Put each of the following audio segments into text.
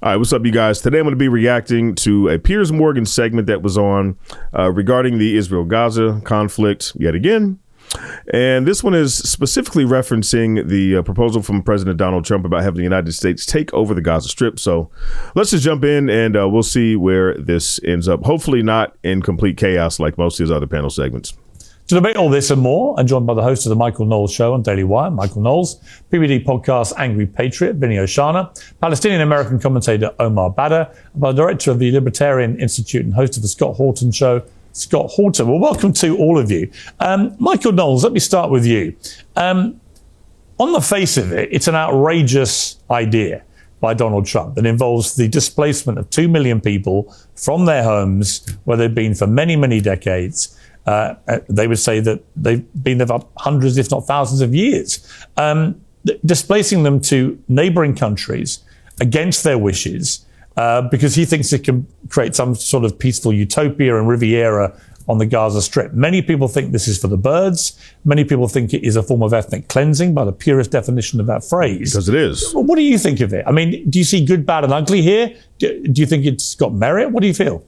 All right, what's up, you guys? Today I'm going to be reacting to a Piers Morgan segment that was on regarding the Israel-Gaza conflict yet again. And this one is specifically referencing the proposal from President Donald Trump about having the United States take over the Gaza Strip. So let's just jump in and we'll see where this ends up. Hopefully not in complete chaos like most of his other panel segments. To debate all this and more, I'm joined by the host of the Michael Knowles Show on Daily Wire, Michael Knowles, PBD podcast Angry Patriot, Vinny Oshana, Palestinian-American commentator Omar Baddar, and by the director of the Libertarian Institute and host of the Scott Horton Show, Scott Horton. Well, welcome to all of you. Michael Knowles, let me start with you. On the face of it, it's an outrageous idea by Donald Trump that involves the displacement of 2 million people from their homes where they've been for many, many decades. They would say that they've been there for hundreds, if not thousands of years, displacing them to neighboring countries against their wishes, because he thinks it can create some sort of peaceful utopia and Riviera on the Gaza Strip. Many people think this is for the birds. Many people think it is a form of ethnic cleansing by the purest definition of that phrase. Because it is. What do you think of it? I mean, do you see good, bad, and ugly here? Do you think it's got merit? What do you feel?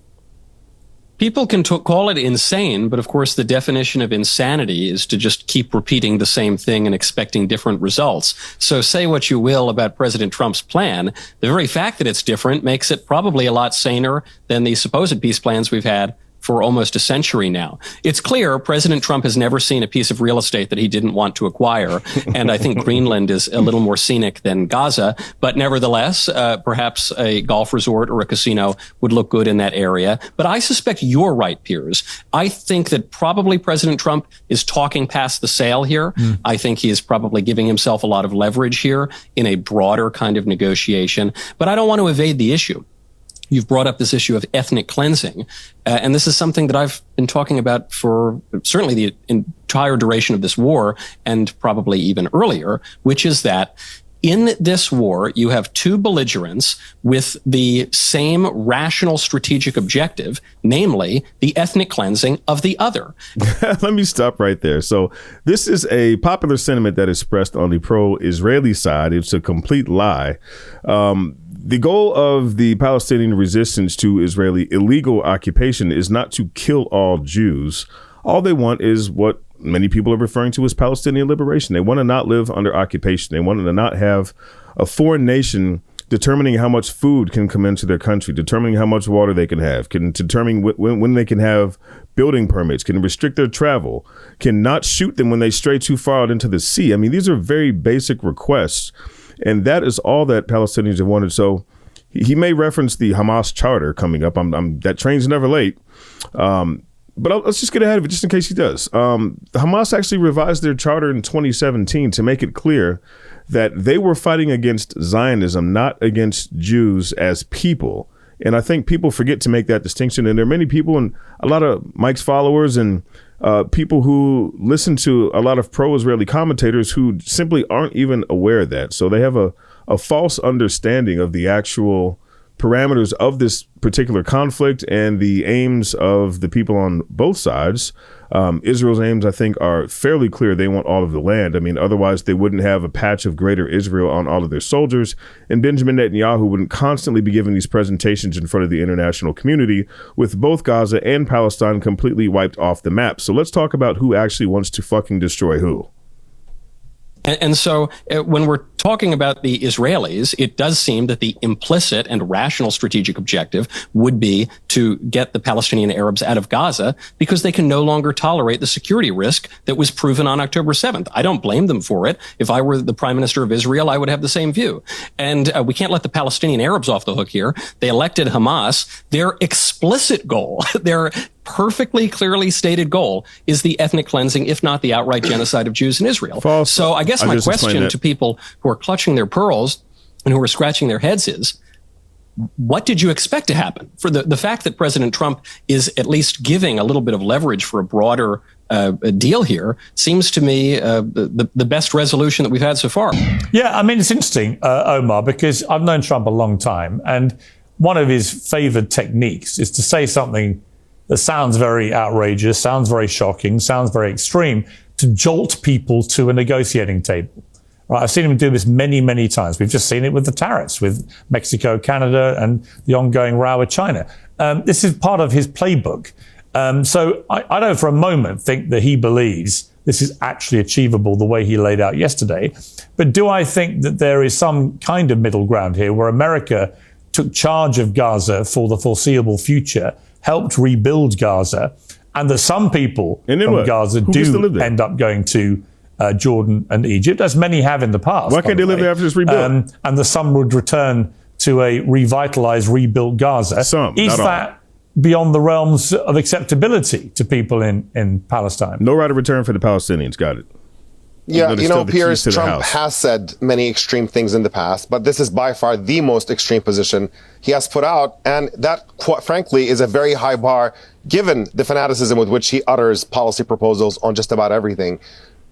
People can call it insane, but of course the definition of insanity is to just keep repeating the same thing and expecting different results. So say what you will about President Trump's plan, the very fact that it's different makes it probably a lot saner than the supposed peace plans we've had for almost a century now. It's clear President Trump has never seen a piece of real estate that he didn't want to acquire. And I think Greenland is a little more scenic than Gaza. But nevertheless, perhaps a golf resort or a casino would look good in that area. But I suspect you're right, Piers. I think that probably President Trump is talking past the sale here. I think he is probably giving himself a lot of leverage here in a broader kind of negotiation. But I don't want to evade the issue. You've brought up this issue of ethnic cleansing, and this is something that I've been talking about for certainly the entire duration of this war and probably even earlier, which is that in this war, you have two belligerents with the same rational strategic objective, namely the ethnic cleansing of the other. Let me stop right there. So this is a popular sentiment that is expressed on the pro-Israeli side. It's a complete lie. The goal of the Palestinian resistance to Israeli illegal occupation is not to kill all Jews. All they want is what many people are referring to as Palestinian liberation. They want to not live under occupation. They want to not have a foreign nation determining how much food can come into their country, determining how much water they can have, can determine when they can have building permits, can restrict their travel, can not shoot them when they stray too far out into the sea. I mean, these are very basic requests. And that is all that Palestinians have wanted. So he may reference the Hamas charter coming up. That train's never late. But let's just get ahead of it just in case he does. Hamas actually revised their charter in 2017 to make it clear that they were fighting against Zionism, not against Jews as people. And I think people forget to make that distinction. And there are many people, and a lot of Mike's followers and people who listen to a lot of pro-Israeli commentators who simply aren't even aware of that. So they have a false understanding of the actual parameters of this particular conflict and the aims of the people on both sides. Israel's aims, I think, are fairly clear. They want all of the land. I mean, otherwise they wouldn't have a patch of greater Israel on all of their soldiers. And Benjamin Netanyahu wouldn't constantly be giving these presentations in front of the international community with both Gaza and Palestine completely wiped off the map. So let's talk about who actually wants to fucking destroy who. And so when we're talking about the Israelis, it does seem that the implicit and rational strategic objective would be to get the Palestinian Arabs out of Gaza because they can no longer tolerate the security risk that was proven on October 7th. I don't blame them for it. If I were the prime minister of Israel, I would have the same view. And we can't let the Palestinian Arabs off the hook here. They elected Hamas. Their explicit goal, their perfectly clearly stated goal is the ethnic cleansing, if not the outright genocide of Jews in Israel. False. So I guess my question to people who are clutching their pearls and who are scratching their heads is, what did you expect to happen? For the fact that President Trump is at least giving a little bit of leverage for a broader deal here seems to me the best resolution that we've had so far. Yeah, I mean, it's interesting, Omar, because I've known Trump a long time, and one of his favored techniques is to say something that sounds very outrageous, sounds very shocking, sounds very extreme, to jolt people to a negotiating table. Right, I've seen him do this many, many times. We've just seen it with the tariffs, with Mexico, Canada, and the ongoing row with China. This is part of his playbook. So I don't for a moment think that he believes this is actually achievable the way he laid out yesterday. But do I think that there is some kind of middle ground here where America took charge of Gaza for the foreseeable future, helped rebuild Gaza, and that some people from Gaza do end up going to Jordan and Egypt, as many have in the past. Why can't they live there after it's rebuilt? And the some would return to a revitalized, rebuilt Gaza. Is that beyond the realms of acceptability to people in Palestine? No right of return for the Palestinians. Got it. Yeah, Piers, Trump has said many extreme things in the past, but this is by far the most extreme position he has put out. And that, quite frankly, is a very high bar, given the fanaticism with which he utters policy proposals on just about everything.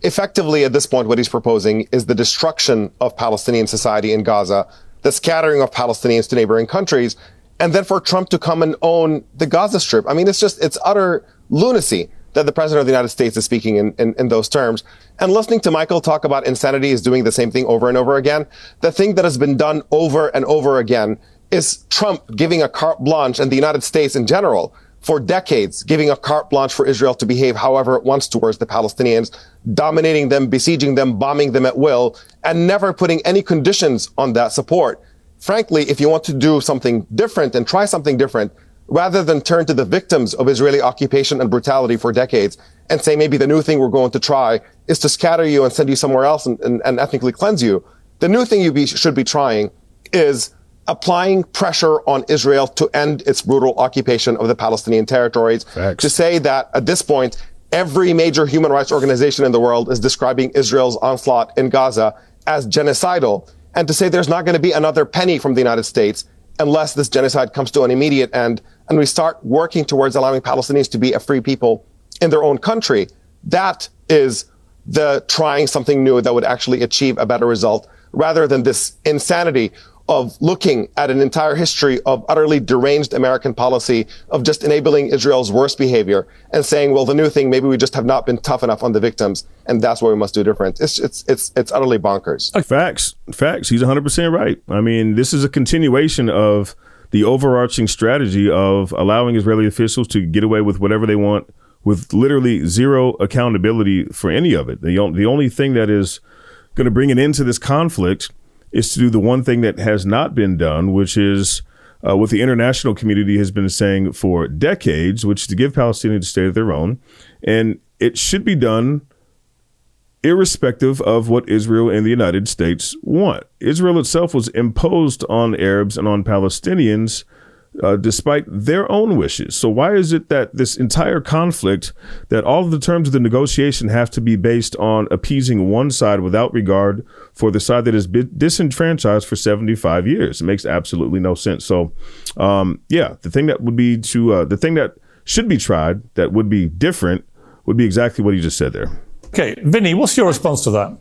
Effectively, at this point, what he's proposing is the destruction of Palestinian society in Gaza, the scattering of Palestinians to neighboring countries, and then for Trump to come and own the Gaza Strip. I mean, it's utter lunacy that the president of the United States is speaking in those terms. And listening to Michael talk about insanity is doing the same thing over and over again. The thing that has been done over and over again is Trump giving a carte blanche, and the United States in general, for decades, giving a carte blanche for Israel to behave however it wants towards the Palestinians, dominating them, besieging them, bombing them at will, and never putting any conditions on that support. Frankly, if you want to do something different and try something different, rather than turn to the victims of Israeli occupation and brutality for decades and say maybe the new thing we're going to try is to scatter you and send you somewhere else and ethnically cleanse you, the new thing you should be trying is applying pressure on Israel to end its brutal occupation of the Palestinian territories. Facts. To say that at this point, every major human rights organization in the world is describing Israel's onslaught in Gaza as genocidal, and to say there's not going to be another penny from the United States unless this genocide comes to an immediate end and we start working towards allowing Palestinians to be a free people in their own country. That is the trying something new that would actually achieve a better result, rather than this insanity of looking at an entire history of utterly deranged American policy of just enabling Israel's worst behavior and saying, well, the new thing, maybe we just have not been tough enough on the victims, and that's what we must do different. It's utterly bonkers. Facts. He's 100% right. I mean, this is a continuation of the overarching strategy of allowing Israeli officials to get away with whatever they want with literally zero accountability for any of it. The only thing that is going to bring an end to this conflict is to do the one thing that has not been done, which is what the international community has been saying for decades, which is to give Palestinians a state of their own. And it should be done irrespective of what Israel and the United States want. Israel itself was imposed on Arabs and on Palestinians despite their own wishes. So why is it that this entire conflict, that all of the terms of the negotiation have to be based on appeasing one side without regard for the side that has been disenfranchised for 75 years? It makes absolutely no sense. So, the thing that would be the thing that should be tried, that would be different, would be exactly what you just said there. Okay, Vinny, what's your response to that?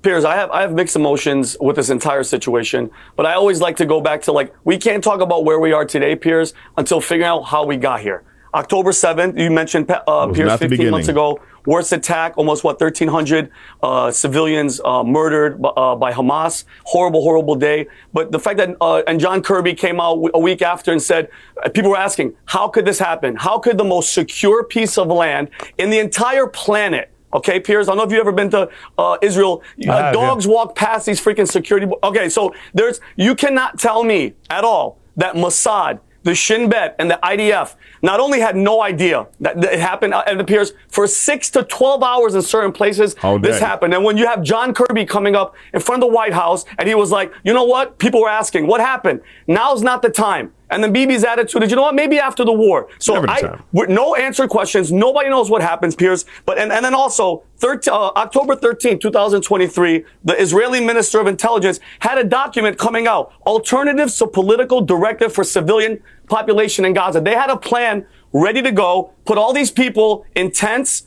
Piers, I have mixed emotions with this entire situation, but I always like to go back to, we can't talk about where we are today, Piers, until figuring out how we got here. October 7th, you mentioned, Piers, 15 months ago, worst attack, almost 1,300 civilians murdered by Hamas. Horrible, horrible day. But the fact that, and John Kirby came out a week after and said, people were asking, how could this happen? How could the most secure piece of land in the entire planet, okay, Piers, I don't know if you've ever been to Israel. Dogs walk past these freaking security. Okay, so you cannot tell me at all that Mossad, the Shin Bet, and the IDF not only had no idea that it happened, and it appears for 6 to 12 hours in certain places, this happened. And when you have John Kirby coming up in front of the White House, and he was like, you know what? People were asking, what happened? Now's not the time. And then Bibi's attitude is, you know what? Maybe after the war. So with no answered questions, nobody knows what happens, Piers. But and then also October 13, 2023, the Israeli Minister of Intelligence had a document coming out, Alternatives to Political Directive for Civilian Population in Gaza. They had a plan ready to go, put all these people in tents,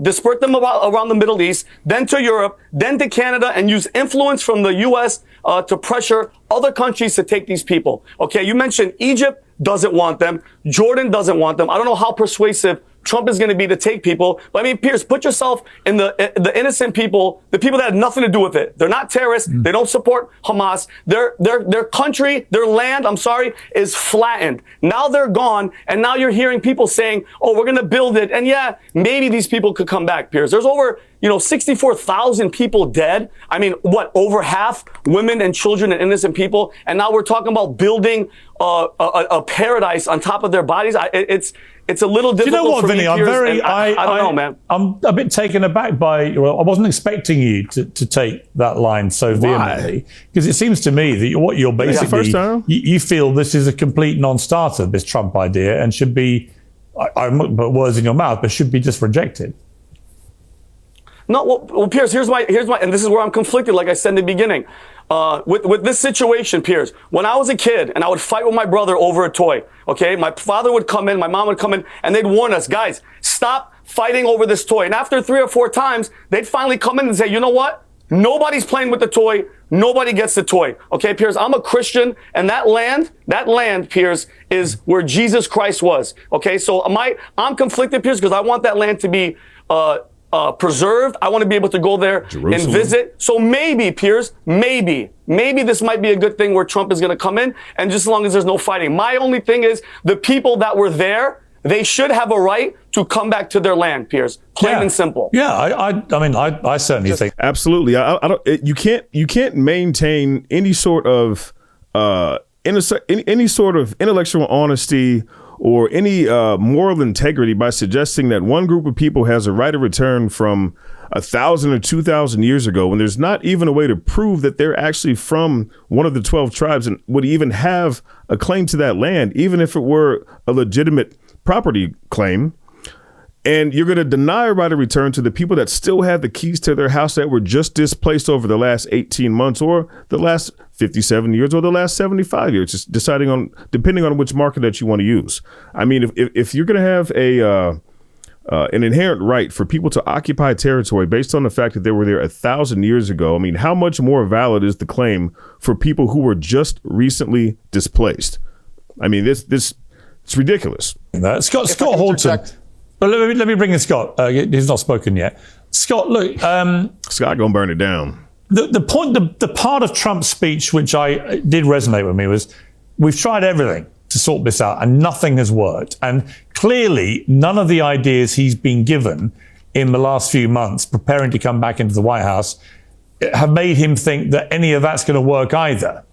disperse them around the Middle East, then to Europe, then to Canada, and use influence from the U.S. To pressure other countries to take these people. Okay, you mentioned Egypt doesn't want them. Jordan doesn't want them. I don't know how persuasive Trump is going to be to take people. But I mean, Piers, put yourself in the innocent people, the people that had nothing to do with it. They're not terrorists. They don't support Hamas. Their country, their land, is flattened. Now they're gone. And now you're hearing people saying, oh, we're going to build it. And yeah, maybe these people could come back, Piers. There's over, 64,000 people dead. I mean, over half women and children and innocent people. And now we're talking about building a paradise on top of their bodies. It's a little difficult. Do you know what, for Vinny? me, I'm Piers, very, I don't know, man. I'm a bit taken aback by. I wasn't expecting you to take that line so vehemently, because it seems to me that what you're basically, first time. You feel this is a complete non-starter, this Trump idea, and should be. I'm not put words in your mouth, but should be just rejected. No, well, Piers, here's my, and this is where I'm conflicted, like I said in the beginning. With this situation, Piers, when I was a kid and I would fight with my brother over a toy, okay, my father would come in, my mom would come in, and they'd warn us, guys, stop fighting over this toy. And after 3 or 4 times, they'd finally come in and say, you know what? Nobody's playing with the toy. Nobody gets the toy. Okay, Piers, I'm a Christian, and that land, Piers, is where Jesus Christ was. Okay, so I'm conflicted, Piers, because I want that land to be, preserved. I want to be able to go there and visit. So maybe, Piers, maybe this might be a good thing where Trump is going to come in, and just as long as there's no fighting. My only thing is the people that were there, they should have a right to come back to their land, Piers. Plain and simple. Yeah, I certainly think absolutely. I don't. You can't maintain any sort of any sort of intellectual honesty or any moral integrity by suggesting that one group of people has a right of return from 1,000 or 2,000 years ago, when there's not even a way to prove that they're actually from one of the 12 tribes and would even have a claim to that land, even if it were a legitimate property claim. And you're going to deny a right of return to the people that still have the keys to their house that were just displaced over the last 18 months or the last 57 years or the last 75 years, just depending on which market that you want to use. I mean, if you're going to have an inherent right for people to occupy territory based on the fact that they were there 1,000 years ago, I mean, how much more valid is the claim for people who were just recently displaced? I mean, it's ridiculous. Scott Horton. But let me bring in Scott. He's not spoken yet. Scott, look. Scott gonna burn it down. The part of Trump's speech which I did resonate with me was, we've tried everything to sort this out and nothing has worked. And clearly, none of the ideas he's been given in the last few months, preparing to come back into the White House, have made him think that any of that's going to work either.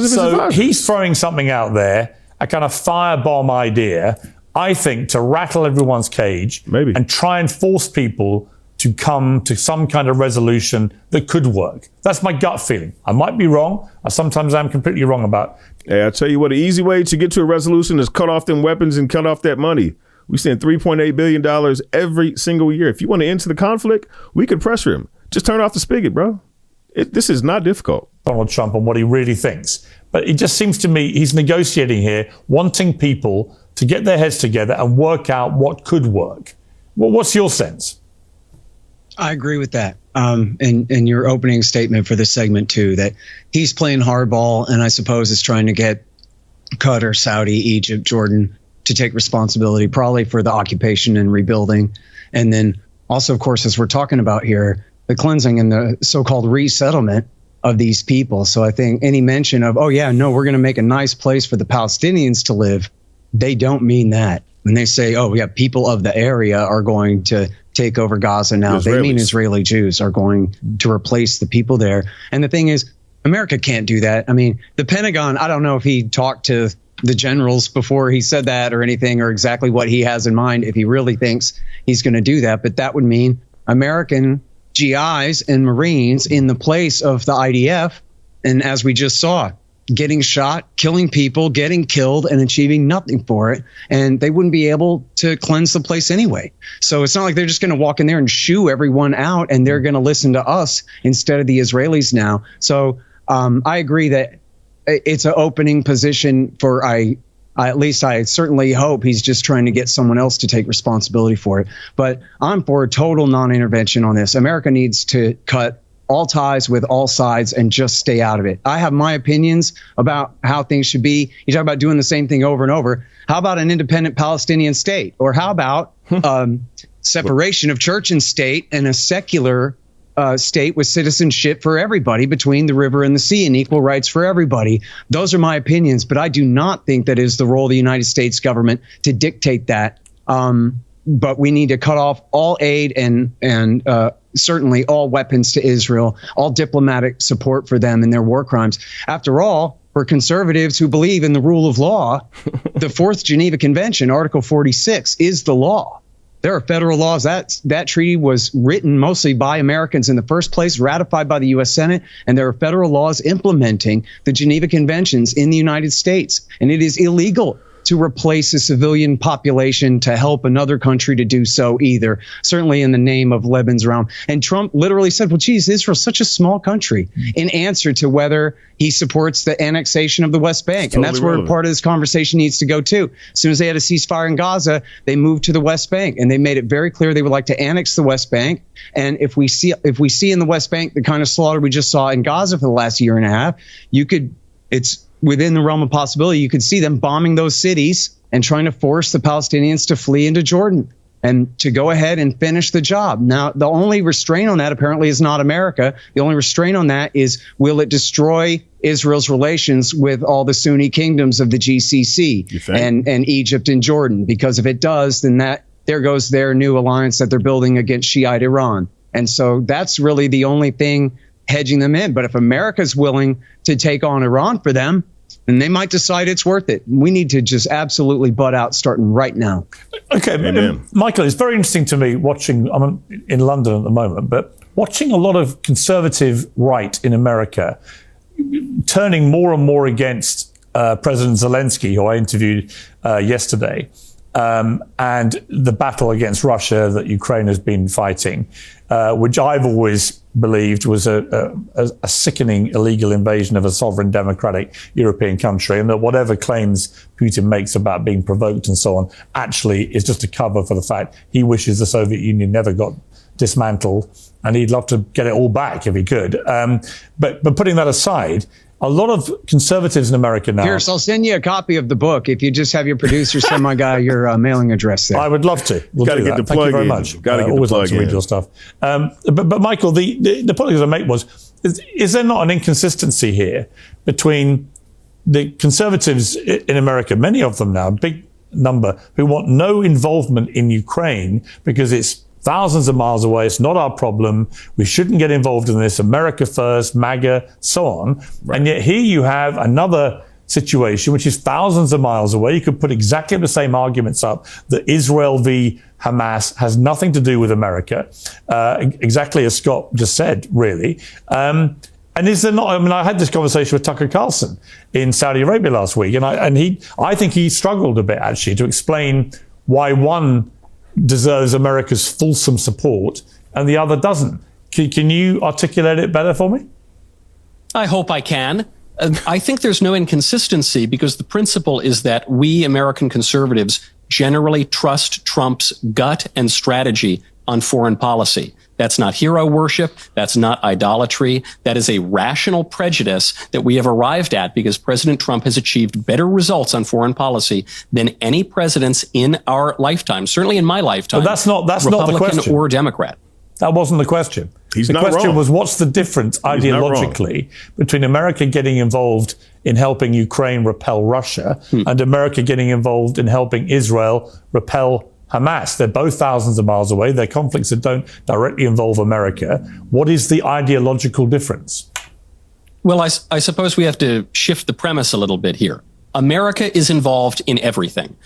So he's throwing something out there, a kind of firebomb idea, I think, to rattle everyone's cage and try and force people to come to some kind of resolution that could work. That's my gut feeling. I might be wrong. Sometimes I'm completely wrong about. Hey, I'll tell you what, an easy way to get to a resolution is cut off them weapons and cut off that money. We spend $3.8 billion every single year. If you want to end the conflict, we could pressure him. Just turn off the spigot, bro. This is not difficult. Donald Trump on what he really thinks. But it just seems to me he's negotiating here, wanting people to get their heads together and work out what could work. Well, what's your sense? I agree with that. In your opening statement for this segment too, that he's playing hardball and I suppose is trying to get Qatar, Saudi, Egypt, Jordan to take responsibility probably for the occupation and rebuilding. And then also, of course, as we're talking about here, the cleansing and the so-called resettlement of these people. So I think any mention of, oh yeah, no, we're going to make a nice place for the Palestinians to live, they don't mean that. When they say, oh yeah, people of the area are going to take over Gaza now, they mean Israeli Jews are going to replace the people there. And the thing is, America can't do that. I mean, the Pentagon, I don't know if he talked to the generals before he said that or anything, or exactly what he has in mind, if he really thinks he's going to do that. But that would mean American GIs and Marines in the place of the IDF. And as we just saw, getting shot, killing people, getting killed, and achieving nothing for it. And they wouldn't be able to cleanse the place anyway. So it's not like they're just going to walk in there and shoo everyone out and they're going to listen to us instead of the Israelis now. So I agree that it's an opening position for at least I certainly hope he's just trying to get someone else to take responsibility for it. But I'm for a total non-intervention on this. America needs to cut all ties with all sides and just stay out of it. I have my opinions about how things should be. You talk about doing the same thing over and over. How about an independent Palestinian state? Or how about separation of church and state and a secular state with citizenship for everybody between the river and the sea and equal rights for everybody? Those are my opinions, but I do not think that is the role of the United States government to dictate that. But we need to cut off all aid and certainly all weapons to Israel, all diplomatic support for them and their war crimes. After all, for conservatives who believe in the rule of law, the Fourth Geneva Convention, Article 46, is the law. There are federal laws. That treaty was written mostly by Americans in the first place, ratified by the U.S. Senate, and there are federal laws implementing the Geneva Conventions in the United States. And it is illegal to replace a civilian population to help another country to do so either, certainly in the name of Lebanon's realm. And Trump literally said, well, geez, Israel's such a small country, in answer to whether he supports the annexation of the West Bank. And that's where part of this conversation needs to go too. As soon as they had a ceasefire in Gaza, they moved to the West Bank, and they made it very clear they would like to annex the West Bank. And if we see in the West Bank the kind of slaughter we just saw in Gaza for the last year and a half, it's within the realm of possibility, you could see them bombing those cities and trying to force the Palestinians to flee into Jordan and to go ahead and finish the job. Now, the only restraint on that apparently is not America. The only restraint on that is, will it destroy Israel's relations with all the Sunni kingdoms of the GCC and Egypt and Jordan? Because if it does, then there goes their new alliance that they're building against Shiite Iran. And so that's really the only thing hedging them in. But if America's willing to take on Iran for them, and they might decide it's worth it. We need to just absolutely butt out starting right now. Okay, Michael, it's very interesting to me watching, I'm in London at the moment, but watching a lot of conservative right in America turning more and more against President Zelensky, who I interviewed yesterday, and the battle against Russia that Ukraine has been fighting, which I've always believed was a sickening illegal invasion of a sovereign democratic European country, and that whatever claims Putin makes about being provoked and so on actually is just a cover for the fact he wishes the Soviet Union never got dismantled, and he'd love to get it all back if he could. But putting that aside, a lot of conservatives in America now... Pierce, I'll send you a copy of the book if you just have your producer send my guy your mailing address there. I would love to. We'll Got to get the plug in. Thank you very much. Got to get always the plug like to read your stuff. But Michael, the point I was going to make was, is there not an inconsistency here between the conservatives in America, many of them now, a big number, who want no involvement in Ukraine because it's thousands of miles away, it's not our problem, we shouldn't get involved in this, America first, MAGA, so on. Right. And yet here you have another situation which is thousands of miles away. You could put exactly the same arguments up, that Israel v. Hamas has nothing to do with America, exactly as Scott just said, really. And is there not, I had this conversation with Tucker Carlson in Saudi Arabia last week, and I think he struggled a bit actually to explain why one deserves America's fulsome support and the other doesn't. Can you articulate it better for me? I hope I can. I think there's no inconsistency, because the principle is that we American conservatives generally trust Trump's gut and strategy on foreign policy. That's not hero worship. That's not idolatry. That is a rational prejudice that we have arrived at because President Trump has achieved better results on foreign policy than any presidents in our lifetime, certainly in my lifetime. But that's not the question. Or Democrat. That wasn't the question. The question was, what's the difference ideologically between America getting involved in helping Ukraine repel Russia and America getting involved in helping Israel repel Hamas? They're both thousands of miles away. They're conflicts that don't directly involve America. What is the ideological difference? Well, I suppose we have to shift the premise a little bit here. America is involved in everything.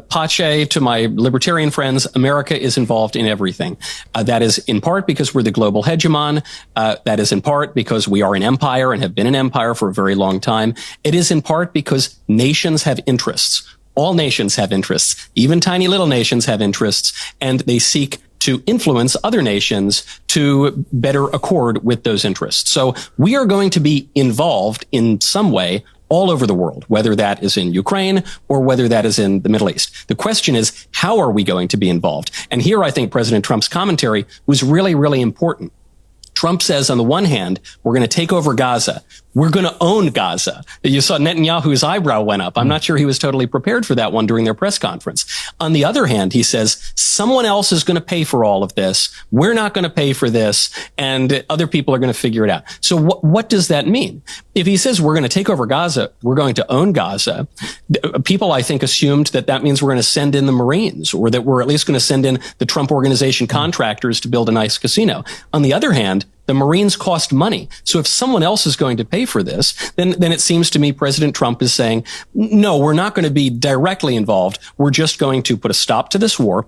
Pace, to my libertarian friends, America is involved in everything. That is in part because we're the global hegemon. That is in part because we are an empire and have been an empire for a very long time. It is in part because nations have interests. All nations have interests. Even tiny little nations have interests, and they seek to influence other nations to better accord with those interests. So we are going to be involved in some way all over the world, whether that is in Ukraine or whether that is in the Middle East. The question is, how are we going to be involved? And here I think President Trump's commentary was really, really important. Trump says, on the one hand, we're going to take over Gaza. We're going to own Gaza. You saw Netanyahu's eyebrow went up. I'm not sure he was totally prepared for that one during their press conference. On the other hand, he says, someone else is going to pay for all of this. We're not going to pay for this. And other people are going to figure it out. So what does that mean? If he says we're going to take over Gaza, we're going to own Gaza, people, I think, assumed that means we're going to send in the Marines, or that we're at least going to send in the Trump Organization contractors to build a nice casino. On the other hand, the Marines cost money. So if someone else is going to pay for this, then it seems to me President Trump is saying, no, we're not going to be directly involved. We're just going to put a stop to this war,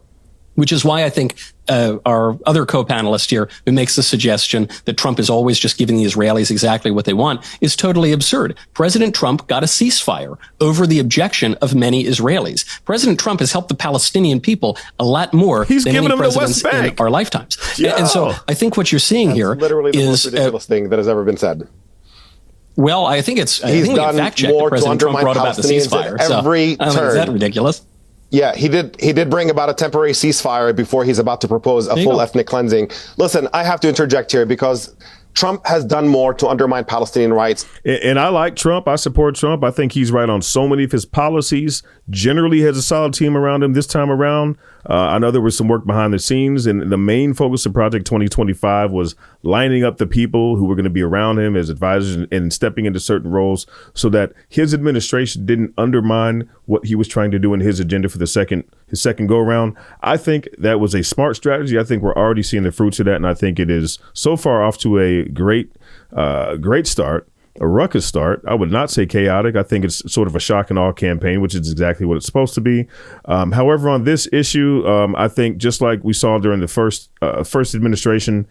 which is why I think our other co-panelist here, who makes the suggestion that Trump is always just giving the Israelis exactly what they want, is totally absurd. President Trump got a ceasefire over the objection of many Israelis. President Trump has helped the Palestinian people a lot more than any presidents in our lifetimes. And so I think what you're seeing here literally the most ridiculous thing that has ever been said. Well, I think it's we can fact check that President Trump brought about the ceasefire. Every turn. Is that ridiculous? Yeah, he did bring about a temporary ceasefire before he's about to propose a full ethnic cleansing. Listen, I have to interject here because Trump has done more to undermine Palestinian rights. And I like Trump. I support Trump. I think he's right on so many of his policies. Generally has a solid team around him this time around. I know there was some work behind the scenes, and the main focus of Project 2025 was lining up the people who were going to be around him as advisors and stepping into certain roles so that his administration didn't undermine what he was trying to do in his agenda for his second go around. I think that was a smart strategy. I think we're already seeing the fruits of that, and I think it is so far off to a great start. A ruckus start. I would not say chaotic. I think it's sort of a shock and awe campaign, which is exactly what it's supposed to be. However, on this issue, I think just like we saw during the first administration,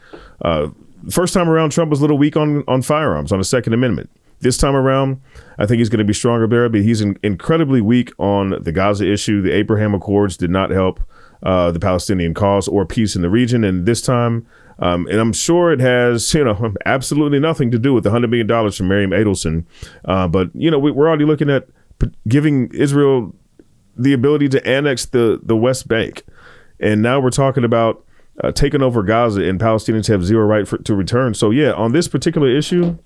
first time around, Trump was a little weak on firearms, on the Second Amendment. This time around, I think he's going to be stronger there, but he's incredibly weak on the Gaza issue. The Abraham Accords did not help the Palestinian cause or peace in the region. And this time, and I'm sure it has, absolutely nothing to do with the $100 million from Miriam Adelson. But, we're already looking at giving Israel the ability to annex the West Bank. And now we're talking about taking over Gaza, and Palestinians have zero right to return. So, yeah, on this particular issue,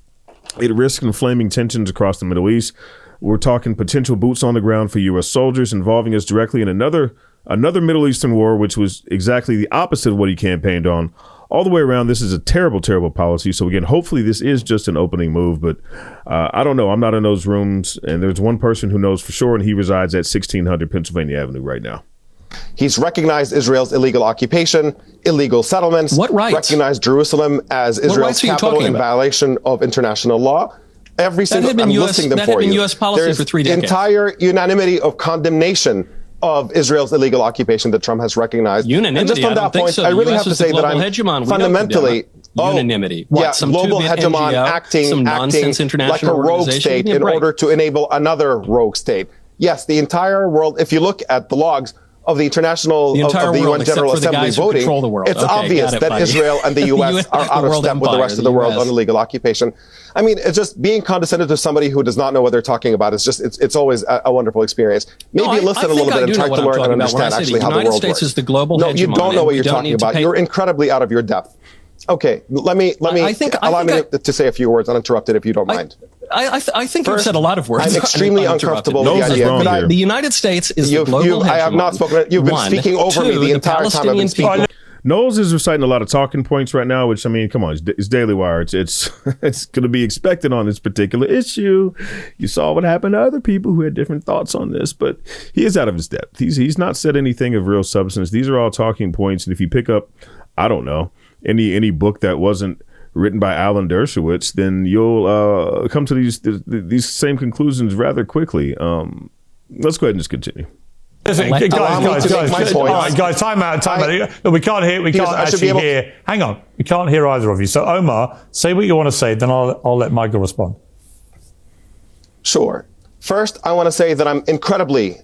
it risks inflaming tensions across the Middle East. We're talking potential boots on the ground for U.S. soldiers, involving us directly in another Middle Eastern war, which was exactly the opposite of what he campaigned on. All the way around, this is a terrible, terrible policy. So again, hopefully this is just an opening move, but I don't know. I'm not in those rooms, and there's one person who knows for sure, and he resides at 1600 Pennsylvania Avenue right now. He's recognized Israel's illegal occupation, illegal settlements. What rights? Recognized Jerusalem as Israel's capital in violation of international law. Every single, I'm listing them for you. That had been U.S. policy for 3 decades. Entire unanimity of condemnation of Israel's illegal occupation that Trump has recognized. Unanimity. And just on that point, I really have to say that I'm fundamentally unanimity. Some global hegemon acting like a rogue state in order to enable another rogue state. Yes, the entire world. If you look at the logs of the international of the UN General Assembly voting, it's obvious that Israel and the U.S. are out of step with the rest of the world on illegal occupation. I mean, it's just being condescending to somebody who does not know what they're talking about. It's just, it's always a wonderful experience. Maybe listen a little bit and try to learn and understand actually how the world works. Is the global no, you don't know what you're talking about. You're incredibly out of your depth. Okay, allow me to say a few words uninterrupted if you don't mind. I think you've said a lot of words. I'm extremely uncomfortable with the idea. The United States is the global hegemon. I have not spoken. You've been speaking over me the entire time I've been speaking. Knowles is reciting a lot of talking points right now, which, I mean, come on, it's Daily Wire. It's going to be expected on this particular issue. You saw what happened to other people who had different thoughts on this, but he is out of his depth. He's not said anything of real substance. These are all talking points, and if you pick up, I don't know, any book that wasn't written by Alan Dershowitz, then you'll come to these same conclusions rather quickly. Let's go ahead and just continue. Listen, guys, time out. No, we can't actually hear. Hang on, we can't hear either of you. So, Omar, say what you want to say, then I'll let Michael respond. Sure. First, I want to say that I'm incredibly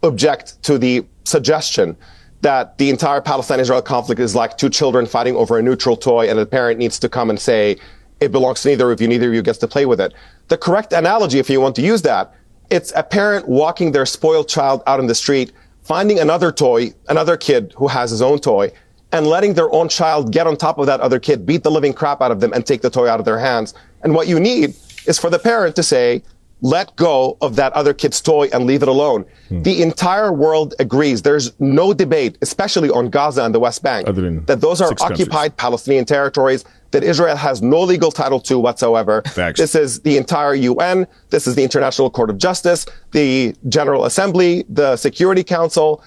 object to the suggestion that the entire Palestine-Israel conflict is like two children fighting over a neutral toy, and the parent needs to come and say, it belongs to neither of you gets to play with it. The correct analogy, if you want to use that, it's a parent walking their spoiled child out in the street, finding another toy, another kid who has his own toy, and letting their own child get on top of that other kid, beat the living crap out of them, and take the toy out of their hands. And what you need is for the parent to say, let go of that other kid's toy and leave it alone. The entire world agrees. There's no debate, especially on Gaza and the West Bank, that those are occupied Palestinian territories that Israel has no legal title to whatsoever. Facts. This is the entire UN. This is the International Court of Justice, the General Assembly, the Security Council,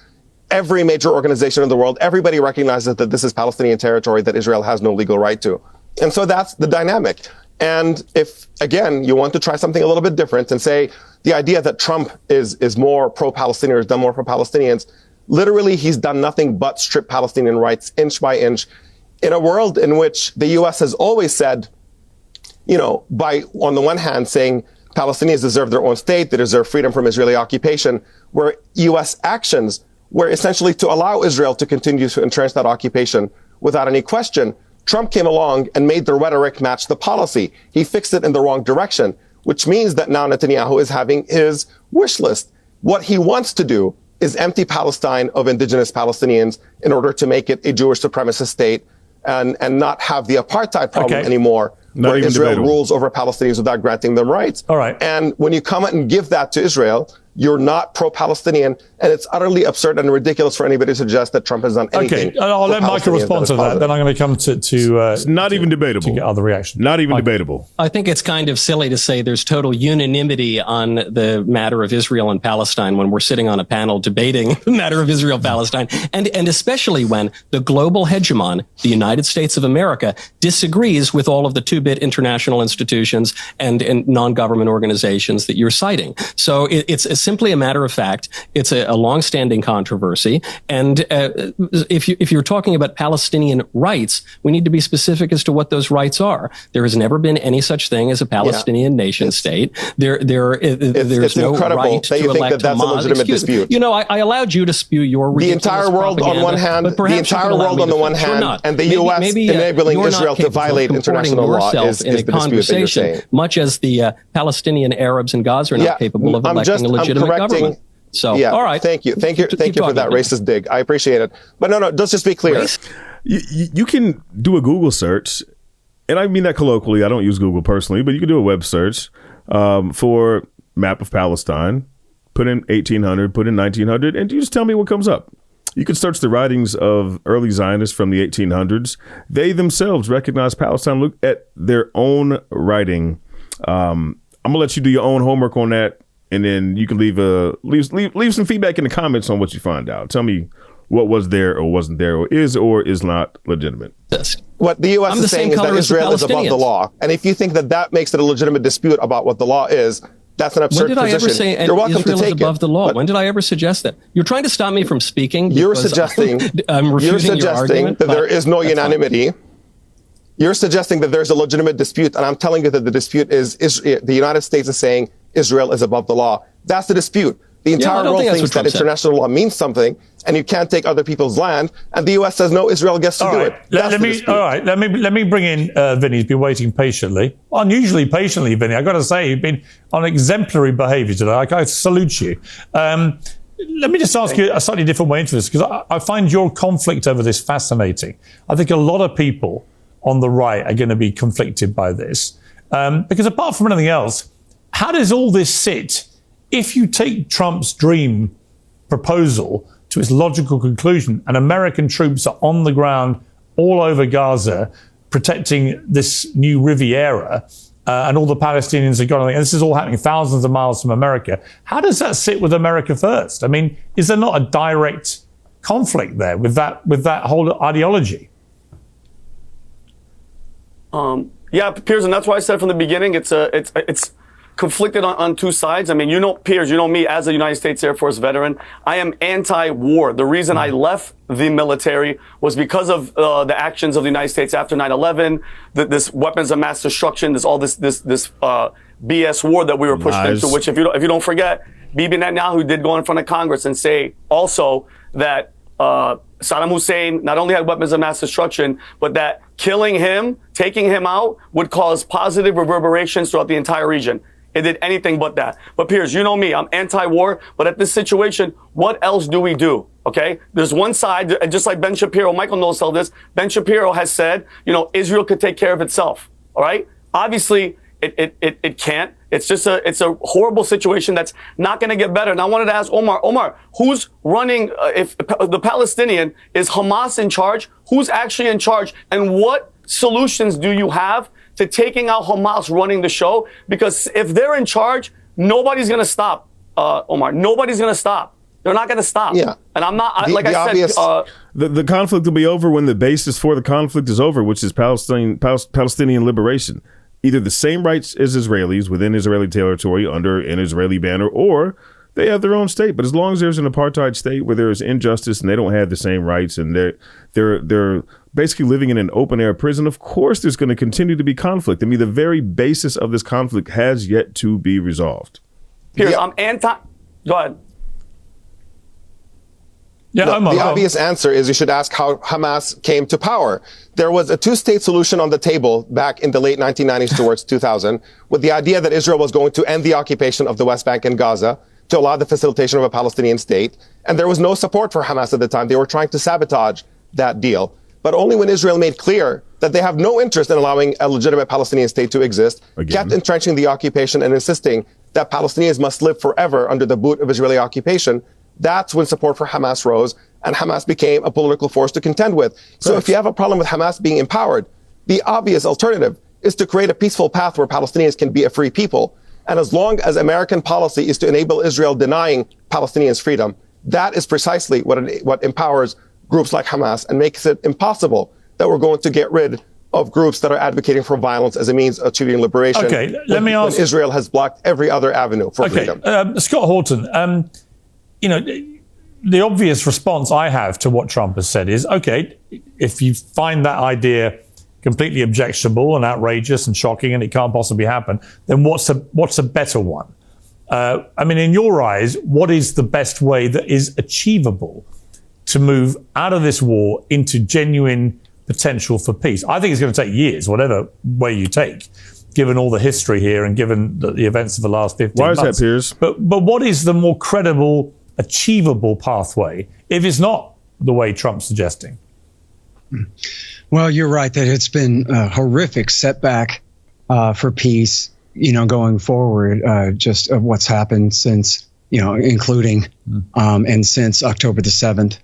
every major organization in the world. Everybody recognizes that this is Palestinian territory that Israel has no legal right to. And so that's the dynamic. And if, again, you want to try something a little bit different and say the idea that Trump is more pro-Palestinian, has done more for Palestinians, literally he's done nothing but strip Palestinian rights inch by inch in a world in which the U.S. has always said, you know, by, on the one hand, saying Palestinians deserve their own state, they deserve freedom from Israeli occupation, where U.S. actions were essentially to allow Israel to continue to entrench that occupation without any question. Trump came along and made the rhetoric match the policy. He fixed it in the wrong direction, which means that now Netanyahu is having his wish list. What he wants to do is empty Palestine of indigenous Palestinians in order to make it a Jewish supremacist state and not have the apartheid problem anymore, where Israel rules over Palestinians without granting them rights. All right. And when you come and give that to Israel, you're not pro-Palestinian, and it's utterly absurd and ridiculous for anybody to suggest that Trump has done anything. Okay, I'll let Michael respond to that. Then I'm going to come to it's not even debatable. To get other reactions. Not even debatable. I think it's kind of silly to say there's total unanimity on the matter of Israel and Palestine when we're sitting on a panel debating the matter of Israel-Palestine, and especially when the global hegemon, the United States of America, disagrees with all of the two-bit international institutions and non-government organizations that you're citing. So it's simply a matter of fact. It's a long-standing controversy. And if you're talking about Palestinian rights, we need to be specific as to what those rights are. There has never been any such thing as a Palestinian nation state. There's no right to elect that's a legitimate dispute. You know, I allowed you to spew your ridiculous the entire world on one hand, and the U.S. enabling Israel to violate international law is the dispute that you're saying. Much as the Palestinian Arabs in Gaza are not capable of electing a legitimate government. So, all right. Thank you for that racist dig. I appreciate it. But no, let's just be clear. You can do a Google search, and I mean that colloquially. I don't use Google personally, but you can do a web search for map of Palestine, put in 1800, put in 1900, and you just tell me what comes up. You can search the writings of early Zionists from the 1800s. They themselves recognize Palestine. Look at their own writing. I'm gonna let you do your own homework on that, and then you can leave some feedback in the comments on what you find out. Tell me what was there or wasn't there, or is not legitimate. What the U.S. is saying is that Israel is above the law, and if you think that makes it a legitimate dispute about what the law is, that's an absurd position. When did I ever say Israel is above the law? When did I ever suggest that? You're trying to stop me from speaking. You're suggesting that there is no unanimity. You're suggesting that there's a legitimate dispute, and I'm telling you that the dispute is the United States is saying Israel is above the law. That's the dispute. The entire world thinks that international law means something, and you can't take other people's land. And the U.S. says no, Israel gets to do it. Let me bring in Vinny. He's been waiting patiently, unusually patiently. Vinny, I got to say, you've been on exemplary behaviour today. I salute you. Let me just ask you a slightly different way into this, because I find your conflict over this fascinating. I think a lot of people on the right are going to be conflicted by this, because apart from anything else, how does all this sit? If you take Trump's dream proposal to its logical conclusion, and American troops are on the ground all over Gaza protecting this new Riviera, and all the Palestinians are gone, and this is all happening thousands of miles from America, how does that sit with America first? I mean, is there not a direct conflict there with that whole ideology? Yeah, Piers, and that's why I said from the beginning, it's conflicted on two sides. I mean, Piers, you know me as a United States Air Force veteran. I am anti-war. The reason I left the military was because of the actions of the United States after 9/11, this weapons of mass destruction, this BS war that we were pushed into. Which, if you don't forget, Bibi Netanyahu did go in front of Congress and say also that Saddam Hussein not only had weapons of mass destruction, but that killing him, taking him out, would cause positive reverberations throughout the entire region. It did anything but that. But Piers, you know me, I'm anti-war, but at this situation, what else do we do? Okay, there's one side, and just like Ben Shapiro, Michael Knowles told this, Ben Shapiro has said, Israel could take care of itself. All right, obviously it can't. It's a horrible situation that's not going to get better. And I wanted to ask Omar, who's running? If the Palestinian, is Hamas in charge? Who's actually in charge? And what solutions do you have to taking out Hamas running the show? Because if they're in charge, nobody's going to stop. Omar, nobody's going to stop. They're not going to stop. Yeah. And I'm not, the conflict will be over when the basis for the conflict is over, which is Palestinian liberation. Either the same rights as Israelis within Israeli territory under an Israeli banner, or they have their own state. But as long as there's an apartheid state where there is injustice and they don't have the same rights and they're basically living in an open air prison, of course there's going to continue to be conflict. I mean, the very basis of this conflict has yet to be resolved. Piers, I'm anti. Go ahead. Yeah, the obvious answer is you should ask how Hamas came to power. There was a two-state solution on the table back in the late 1990s towards 2000, with the idea that Israel was going to end the occupation of the West Bank and Gaza to allow the facilitation of a Palestinian state. And there was no support for Hamas at the time. They were trying to sabotage that deal. But only when Israel made clear that they have no interest in allowing a legitimate Palestinian state to exist, kept entrenching the occupation and insisting that Palestinians must live forever under the boot of Israeli occupation, that's when support for Hamas rose, and Hamas became a political force to contend with. So if you have a problem with Hamas being empowered, the obvious alternative is to create a peaceful path where Palestinians can be a free people. And as long as American policy is to enable Israel denying Palestinians freedom, that is precisely what empowers groups like Hamas and makes it impossible that we're going to get rid of groups that are advocating for violence as a means of achieving liberation. Okay, let me ask. When Israel has blocked every other avenue for freedom. Scott Horton, the obvious response I have to what Trump has said is, okay, if you find that idea completely objectionable and outrageous and shocking and it can't possibly happen, then what's a better one? In your eyes, what is the best way that is achievable to move out of this war into genuine potential for peace? I think it's going to take years, whatever way you take, given all the history here and given the events of the last 15 months. Why is that, Piers? But what is the more credible, achievable pathway if it's not the way Trump's suggesting? Well, you're right that it's been a horrific setback for peace, going forward, just of what's happened since, including and since October the 7th.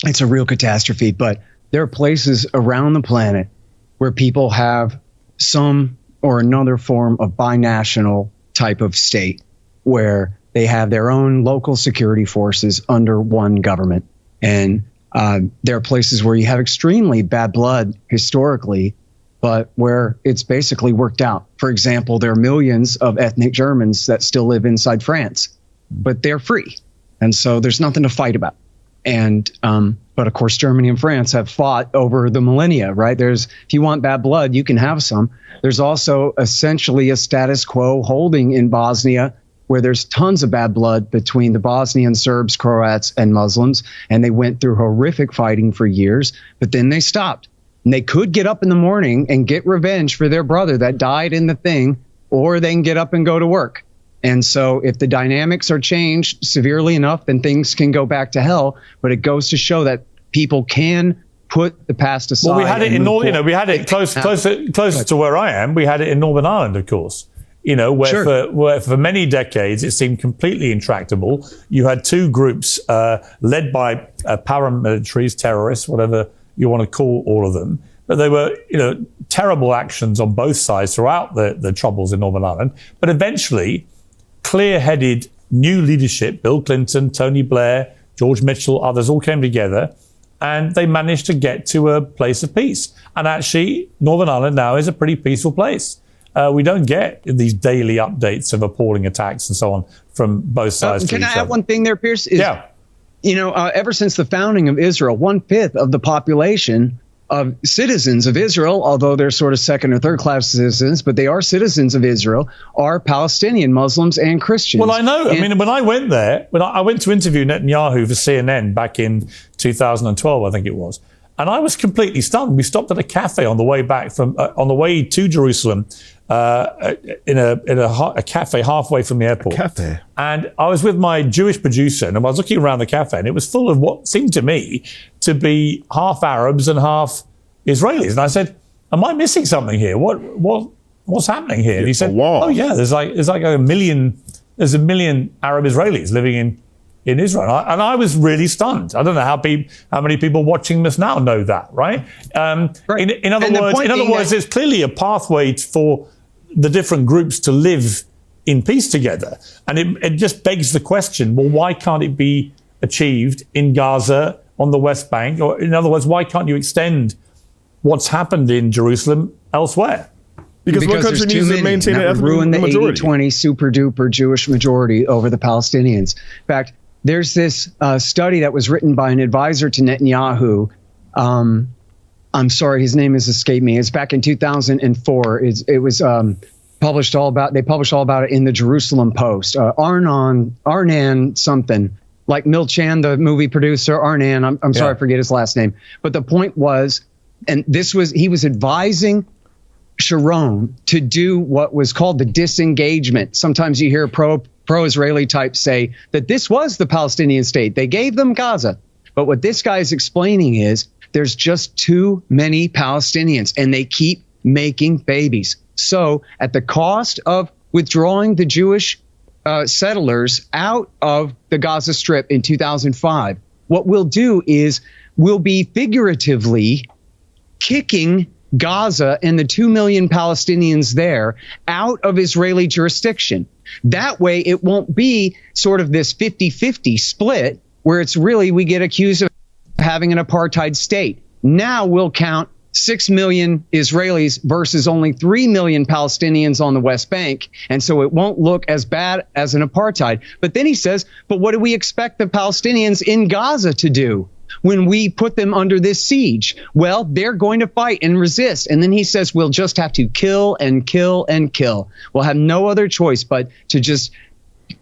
It's a real catastrophe, but there are places around the planet where people have some or another form of binational type of state where they have their own local security forces under one government. And there are places where you have extremely bad blood historically, but where it's basically worked out. For example, there are millions of ethnic Germans that still live inside France, but they're free. And so there's nothing to fight about. And but of course, Germany and France have fought over the millennia, right? If you want bad blood, you can have some. There's also essentially a status quo holding in Bosnia, where there's tons of bad blood between the Bosnian Serbs, Croats, and Muslims. And they went through horrific fighting for years, but then they stopped. And they could get up in the morning and get revenge for their brother that died in the thing, or they can get up and go to work. And so if the dynamics are changed severely enough, then things can go back to hell. But it goes to show that people can put the past aside. Well, we had it we had it close to where I am. We had it in Northern Ireland, of course. Where for many decades it seemed completely intractable. You had two groups led by paramilitaries, terrorists, whatever you want to call all of them. But they were, terrible actions on both sides throughout the troubles in Northern Ireland. But eventually, clear-headed new leadership, Bill Clinton, Tony Blair, George Mitchell, others all came together, and they managed to get to a place of peace. And actually, Northern Ireland now is a pretty peaceful place. We don't get these daily updates of appalling attacks and so on from both sides. Can I add one thing there, Piers? Ever since the founding of Israel, 1/5 of the population of citizens of Israel, although they're sort of second or third class citizens, but they are citizens of Israel, are Palestinian Muslims and Christians. Well, I know. When I went there, I went to interview Netanyahu for CNN back in 2012, I think it was. And I was completely stunned. We stopped at a cafe on the way back on the way to Jerusalem in a cafe halfway from the airport. A cafe. And I was with my Jewish producer, and I was looking around the cafe, and it was full of what seemed to me to be half Arabs and half Israelis. And I said, "Am I missing something here? What's happening here?" And he said, "Oh yeah, there's like a million Arab Israelis living in Israel." And I was really stunned. I don't know how many people watching this now know that, right? Right. In other words, there's clearly a pathway for the different groups to live in peace together. And it just begs the question, well, why can't it be achieved in Gaza, on the West Bank? Or in other words, why can't you extend what's happened in Jerusalem elsewhere? Because one country needs to maintain an ethnic ruin the majority. 80-20 super duper Jewish majority over the Palestinians. In fact, there's this study that was written by an advisor to Netanyahu. I'm sorry, his name has escaped me. It's back in 2004. It was published all about. They published all about it in the Jerusalem Post. Arnan something, like Milchan, the movie producer. Arnan. I'm sorry, I forget his last name. But the point was, and he was advising Sharon to do what was called the disengagement. Sometimes you hear pro-Israeli types say that this was the Palestinian state. They gave them Gaza. But what this guy is explaining is there's just too many Palestinians and they keep making babies. So at the cost of withdrawing the Jewish settlers out of the Gaza Strip in 2005, what we'll do is we'll be figuratively kicking Gaza and the 2 million Palestinians there out of Israeli jurisdiction. That way, it won't be sort of this 50-50 split where it's really we get accused of having an apartheid state. Now we'll count 6 million Israelis versus only 3 million Palestinians on the West Bank. And so it won't look as bad as an apartheid. But then he says, but what do we expect the Palestinians in Gaza to do when we put them under this siege? Well, they're going to fight and resist. And then he says, we'll just have to kill and kill and kill. We'll have no other choice but to just,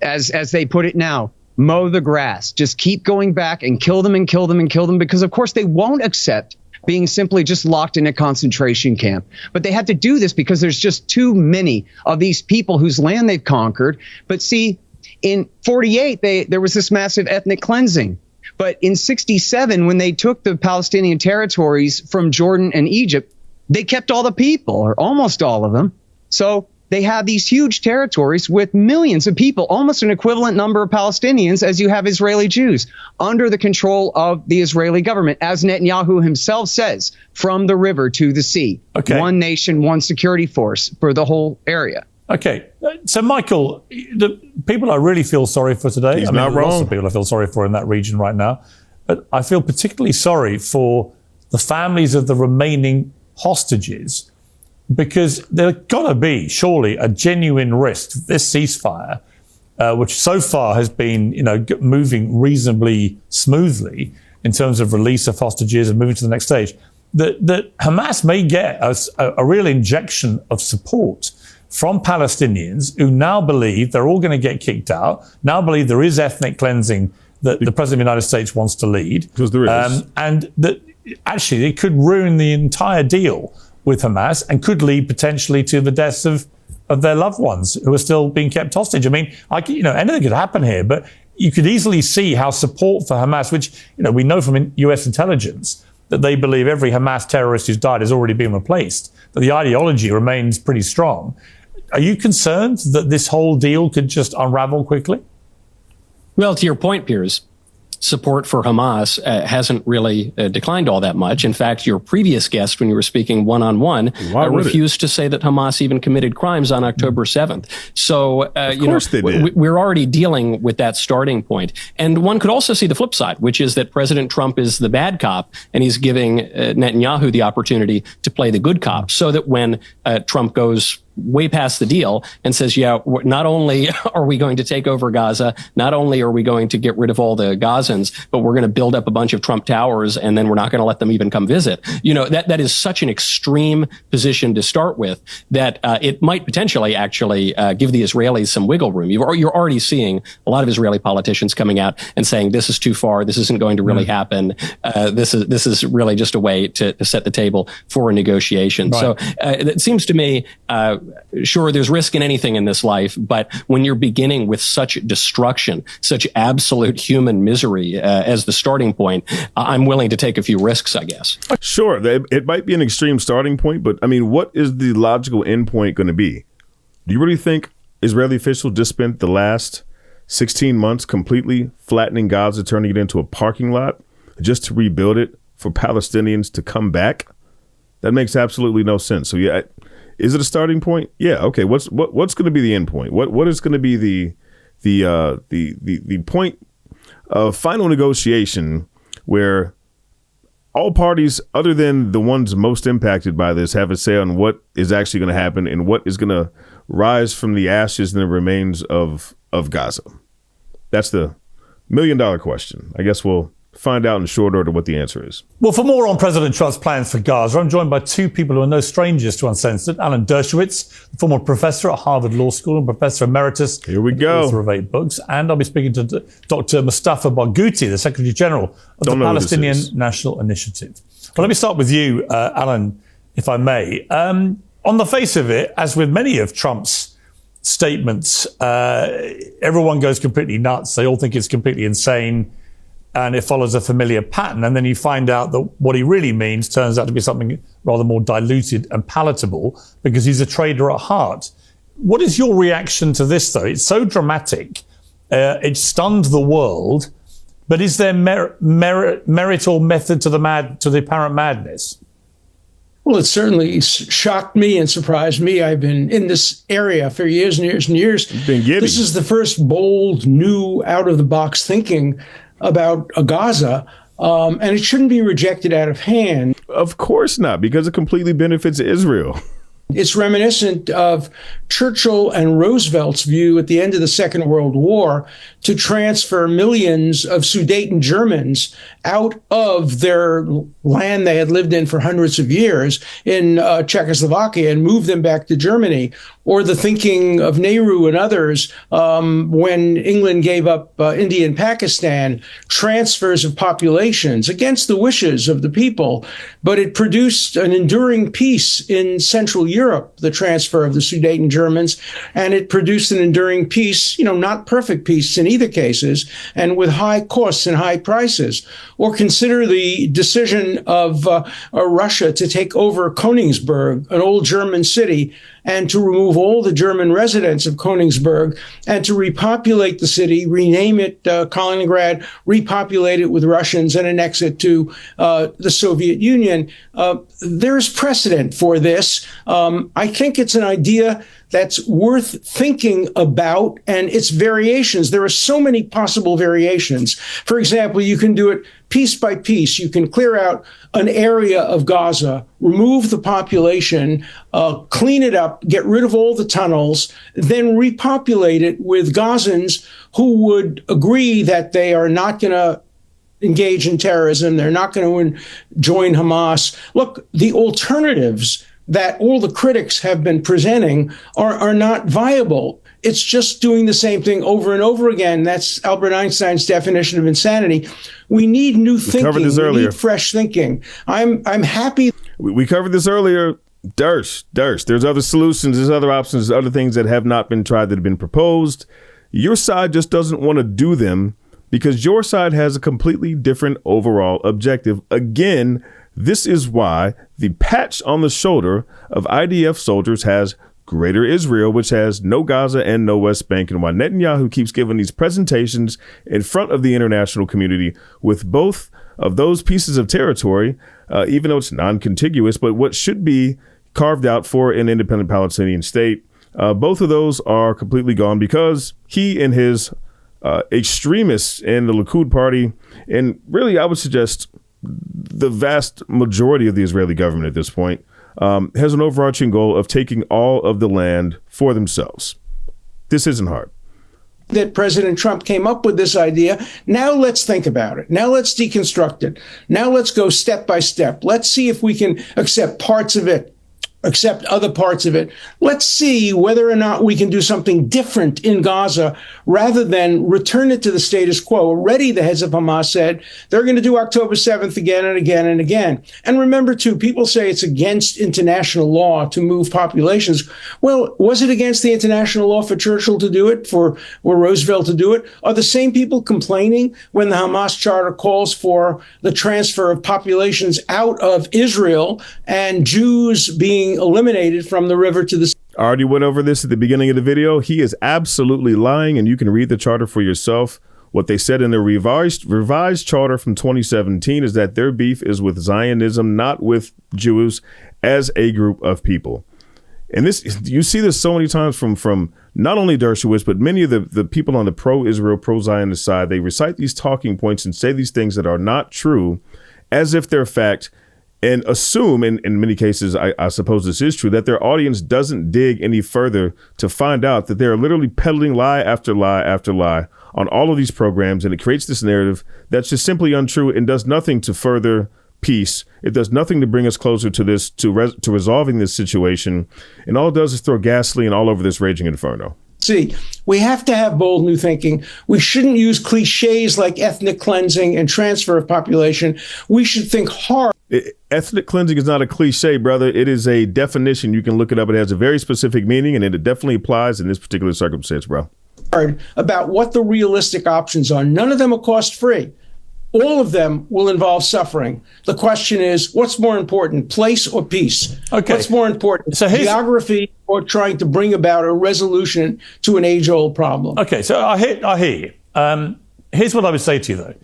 as they put it now, mow the grass. Just keep going back and kill them and kill them and kill them, because of course they won't accept being simply just locked in a concentration camp. But they had to do this because there's just too many of these people whose land they've conquered. But see, in 48, there was this massive ethnic cleansing. But in 67, when they took the Palestinian territories from Jordan and Egypt, they kept all the people, or almost all of them. So they have these huge territories with millions of people, almost an equivalent number of Palestinians as you have Israeli Jews, under the control of the Israeli government, as Netanyahu himself says, from the river to the sea. Okay. One nation, one security force for the whole area. Okay. So, Michael, the people I really feel sorry for today, He's not wrong. Lots of people I feel sorry for in that region right now, but I feel particularly sorry for the families of the remaining hostages, because there's got to be, surely, a genuine risk this ceasefire, which so far has been, moving reasonably smoothly in terms of release of hostages and moving to the next stage, that Hamas may get a real injection of support from Palestinians who now believe they're all going to get kicked out, now believe there is ethnic cleansing that the President of the United States wants to lead. Because there is. And that actually it could ruin the entire deal with Hamas and could lead potentially to the deaths of their loved ones who are still being kept hostage. I mean, anything could happen here, but you could easily see how support for Hamas, which, we know from US intelligence that they believe every Hamas terrorist who's died has already been replaced, that the ideology remains pretty strong. Are you concerned that this whole deal could just unravel quickly? Well, to your point, Piers, support for Hamas hasn't really declined all that much. In fact, your previous guest, when you were speaking one-on-one, refused to say that Hamas even committed crimes on October 7th. So, we're already dealing with that starting point. And one could also see the flip side, which is that President Trump is the bad cop, and he's giving Netanyahu the opportunity to play the good cop, so that when Trump goes way past the deal and says, not only are we going to take over Gaza, not only are we going to get rid of all the Gazans, but we're going to build up a bunch of Trump towers, and then we're not going to let them even come visit. That is such an extreme position to start with that it might potentially actually give the Israelis some wiggle room. You're already seeing a lot of Israeli politicians coming out and saying this is too far, this isn't going to really happen. This is really just a way to set the table for a negotiation. Right. So it seems to me sure, there's risk in anything in this life, but when you're beginning with such destruction, such absolute human misery as the starting point, I'm willing to take a few risks, I guess. Sure, it might be an extreme starting point, but I mean, what is the logical end point going to be? Do you really think Israeli officials just spent the last 16 months completely flattening Gaza, turning it into a parking lot just to rebuild it for Palestinians to come back? That makes absolutely no sense. So yeah, is it a starting point? Yeah. Okay. What's going to be the end point? What is going to be the point of final negotiation where all parties other than the ones most impacted by this have a say on what is actually going to happen and what is going to rise from the ashes and the remains of Gaza? That's the $1 million question. I guess we'll find out in short order what the answer is. Well, for more on President Trump's plans for Gaza, I'm joined by two people who are no strangers to Uncensored. Alan Dershowitz, former professor at Harvard Law School and professor emeritus. Here we go. Author of 8 books. And I'll be speaking to Dr. Mustafa Barghouti, the Secretary General of the Palestinian National Initiative. Well, let me start with you, Alan, if I may. On the face of it, as with many of Trump's statements, everyone goes completely nuts. They all think it's completely insane. And it follows a familiar pattern. And then you find out that what he really means turns out to be something rather more diluted and palatable because he's a trader at heart. What is your reaction to this, though? It's so dramatic. It stunned the world. But is there merit or method to the apparent madness? Well, it certainly shocked me and surprised me. I've been in this area for years and years and years. This is the first bold, new, out-of-the-box thinking about Gaza, and it shouldn't be rejected out of hand. Of course not, because it completely benefits Israel. It's reminiscent of Churchill and Roosevelt's view at the end of the Second World War to transfer millions of Sudeten Germans out of their land they had lived in for hundreds of years in Czechoslovakia and move them back to Germany. Or the thinking of Nehru and others when England gave up India and Pakistan, transfers of populations against the wishes of the people. But it produced an enduring peace in Central Europe, the transfer of the Sudeten Germans, and it produced an enduring peace, not perfect peace in either cases, and with high costs and high prices. Or consider the decision of Russia to take over Königsberg, an old German city, and to remove all the German residents of Königsberg and to repopulate the city, rename it Kaliningrad, repopulate it with Russians and annex it to the Soviet Union. There's precedent for this. I think it's an idea that's worth thinking about and its variations. There are so many possible variations. For example, you can do it piece by piece. You can clear out an area of Gaza, remove the population, clean it up, get rid of all the tunnels, then repopulate it with Gazans who would agree that they are not going to engage in terrorism. They're not going to join Hamas. Look, the alternatives that all the critics have been presenting are not viable. It's just doing the same thing over and over again. That's Albert Einstein's definition of insanity. We need new thinking. We need fresh thinking. I'm happy. We covered this earlier. There's other solutions, there's other options, there's other things that have not been tried that have been proposed. Your side just doesn't want to do them because your side has a completely different overall objective. Again, this is why the patch on the shoulder of IDF soldiers has Greater Israel, which has no Gaza and no West Bank, and why Netanyahu keeps giving these presentations in front of the international community with both of those pieces of territory, even though it's non-contiguous, but what should be carved out for an independent Palestinian state. Both of those are completely gone because he and his extremists in the Likud party, and really I would suggest the vast majority of the Israeli government at this point, has an overarching goal of taking all of the land for themselves. This isn't hard. That President Trump came up with this idea. Now let's think about it. Now let's deconstruct it. Now let's go step by step. Let's see if we can accept parts of it accept other parts of it. Let's see whether or not we can do something different in Gaza rather than return it to the status quo. Already the heads of Hamas said they're going to do October 7th again and again and again. And remember, too, people say it's against international law to move populations. Well, was it against the international law for Churchill to do it, for Roosevelt to do it? Are the same people complaining when the Hamas charter calls for the transfer of populations out of Israel and Jews being eliminated from the river to the... I already went over this at the beginning of the video. He is absolutely lying, and you can read the charter for yourself. What they said in the revised charter from 2017 is that their beef is with Zionism, not with Jews as a group of people. And this, you see this so many times from not only Dershowitz, but many of the people on the pro-Israel, pro-Zionist side. They recite these talking points and say these things that are not true as if they're fact, and assume, in many cases, I suppose this is true, that their audience doesn't dig any further to find out that they're literally peddling lie after lie after lie on all of these programs. And it creates this narrative that's just simply untrue and does nothing to further peace. It does nothing to bring us closer to this, to resolving this situation. And all it does is throw gasoline all over this raging inferno. See, we have to have bold new thinking. We shouldn't use cliches like ethnic cleansing and transfer of population. We should think hard. Ethnic cleansing is not a cliche, brother. It is a definition. You can look it up. It has a very specific meaning, and it definitely applies in this particular circumstance, bro. About what the realistic options are. None of them are cost-free. All of them will involve suffering. The question is, what's more important, place or peace? Okay. What's more important, geography or trying to bring about a resolution to an age-old problem? Okay, so I hear you. Here's what I would say to you, though.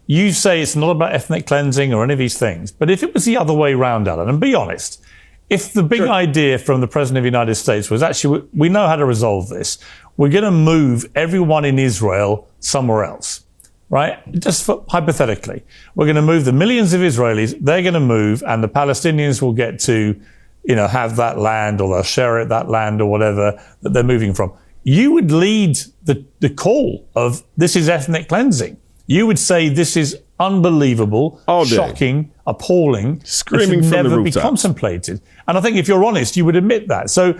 You say it's not about ethnic cleansing or any of these things, but if it was the other way around, Alan, and be honest, if the big idea from the President of the United States was actually, we know how to resolve this, we're going to move everyone in Israel somewhere else, right? Just hypothetically, we're going to move the millions of Israelis, they're going to move, and the Palestinians will get to, have that land, or they'll share it, that land, or whatever that they're moving from. You would lead the call of this is ethnic cleansing. You would say this is unbelievable, shocking, appalling, screaming from the rooftops. Never be contemplated. And I think if you're honest, you would admit that. So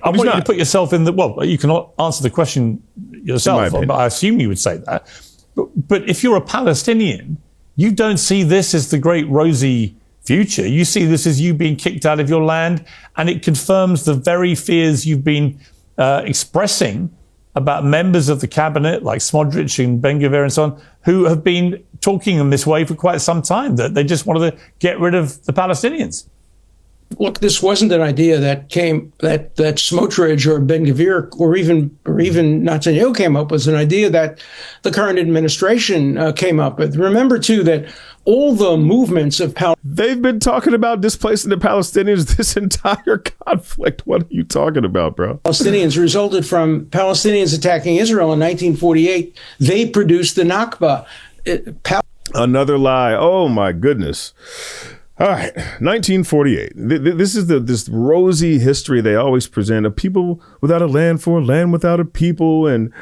I want you to put yourself in you can answer the question yourself, but I assume you would say that. But if you're a Palestinian, you don't see this as the great rosy future. You see this as you being kicked out of your land, and it confirms the very fears you've been expressing about members of the cabinet like Smotrich and Ben-Gvir and so on, who have been talking in this way for quite some time, that they just wanted to get rid of the Palestinians. Look, this wasn't an idea that Smotrich or Ben-Gvir or even Netanyahu came up with. It was an idea that the current administration came up with. Remember, too, that all the movements of they've been talking about displacing the Palestinians this entire conflict. What are you talking about, bro? Palestinians resulted from Palestinians attacking Israel in 1948. They produced the Nakba. Another lie. Oh, my goodness. All right, 1948. This is this rosy history they always present of people without a land for a land without a people. And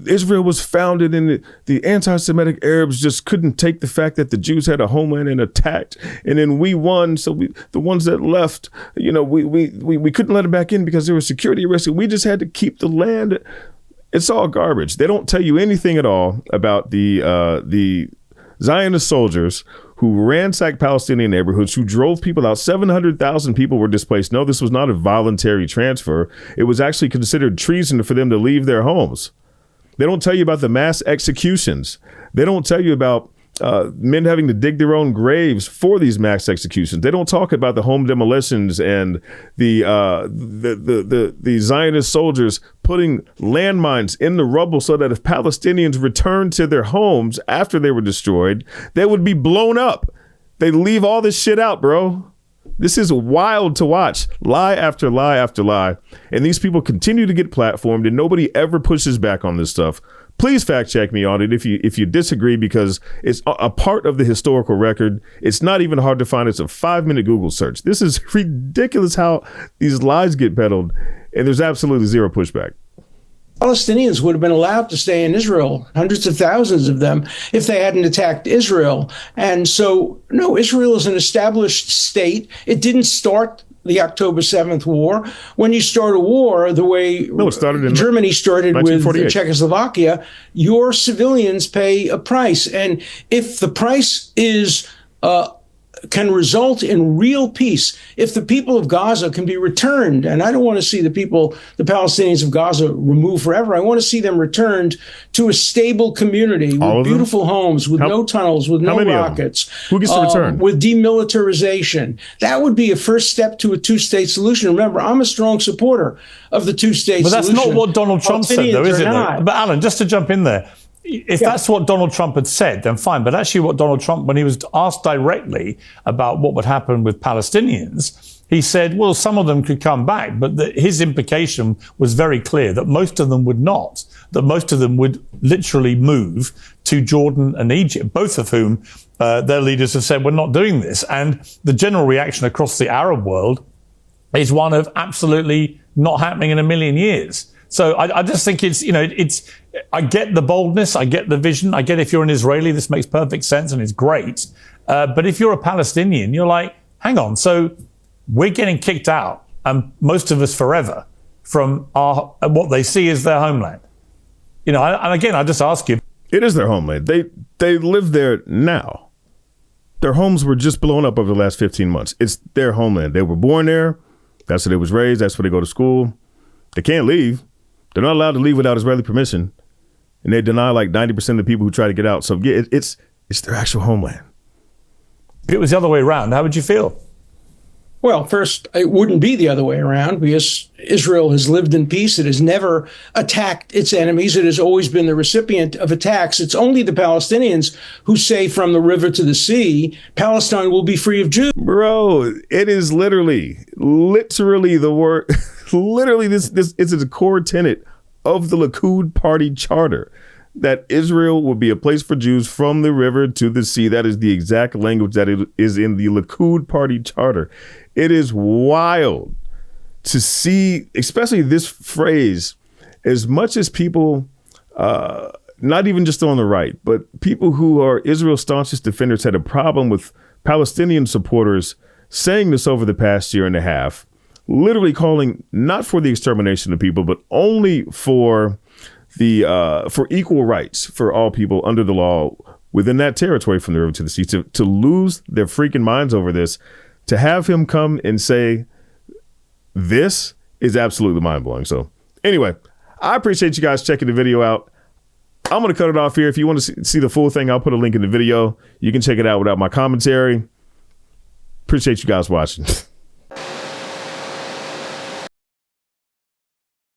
Israel was founded, and the anti-Semitic Arabs just couldn't take the fact that the Jews had a homeland and attacked. And then we won. So the ones that left, we couldn't let them back in because there was security risks. We just had to keep the land. It's all garbage. They don't tell you anything at all about the Zionist soldiers who ransacked Palestinian neighborhoods, who drove people out. 700,000 people were displaced. No, this was not a voluntary transfer. It was actually considered treason for them to leave their homes. They don't tell you about the mass executions. They don't tell you about men having to dig their own graves for these mass executions. They don't talk about the home demolitions and the Zionist soldiers putting landmines in the rubble so that if Palestinians returned to their homes after they were destroyed, they would be blown up. They leave all this shit out, bro. This is wild to watch. Lie after lie after lie. And these people continue to get platformed, and nobody ever pushes back on this stuff. Please fact check me on it if you disagree, because it's a part of the historical record. It's not even hard to find. It's a 5-minute Google search. This is ridiculous how these lies get peddled, and there's absolutely zero pushback. Palestinians would have been allowed to stay in Israel, hundreds of thousands of them, if they hadn't attacked Israel. And so, no, Israel is an established state. It didn't start the October 7th war. When you start a war the way Germany started with Czechoslovakia, your civilians pay a price. And if the price is can result in real peace, if the people of Gaza can be returned, and I don't want to see the Palestinians of Gaza removed forever. I want to see them returned to a stable community with beautiful homes, with no tunnels, with no rockets. Who gets to return? With demilitarization. That would be a first step to a two-state solution. Remember, I'm a strong supporter of the two-state solution. But that's not what Donald Trump said, though, is it? But Alan, just to jump in there, if that's what Donald Trump had said, then fine. But actually what Donald Trump, when he was asked directly about what would happen with Palestinians, he said, well, some of them could come back. But his implication was very clear that most of them would not, that most of them would literally move to Jordan and Egypt, both of whom their leaders have said, we're not doing this. And the general reaction across the Arab world is one of absolutely not happening in a million years. So I just think I get the boldness, I get the vision, I get if you're an Israeli, this makes perfect sense and it's great. But if you're a Palestinian, you're like, hang on, so we're getting kicked out, and most of us forever, from what they see as their homeland. And again, I just ask you. It is their homeland. They live there now. Their homes were just blown up over the last 15 months. It's their homeland. They were born there. That's where they was raised. That's where they go to school. They can't leave. They're not allowed to leave without Israeli permission. And they deny like 90% of the people who try to get out. So yeah, it's their actual homeland. If it was the other way around, how would you feel? Well, first, it wouldn't be the other way around because Israel has lived in peace. It has never attacked its enemies. It has always been the recipient of attacks. It's only the Palestinians who say from the river to the sea, Palestine will be free of Jews. Bro, it is literally the word. Literally, this is a core tenet of the Likud party charter, that Israel will be a place for Jews from the river to the sea. That is the exact language that it is in the Likud party charter. It is wild to see, especially this phrase, as much as people, not even just on the right, but people who are Israel's staunchest defenders had a problem with Palestinian supporters saying this over the past year and a half, literally calling not for the extermination of people, but only for for equal rights for all people under the law within that territory from the river to the sea. To lose their freaking minds over this, to have him come and say this is absolutely mind-blowing. So anyway, I appreciate you guys checking the video out. I'm going to cut it off here. If you want to see the full thing, I'll put a link in the video. You can check it out without my commentary. Appreciate you guys watching.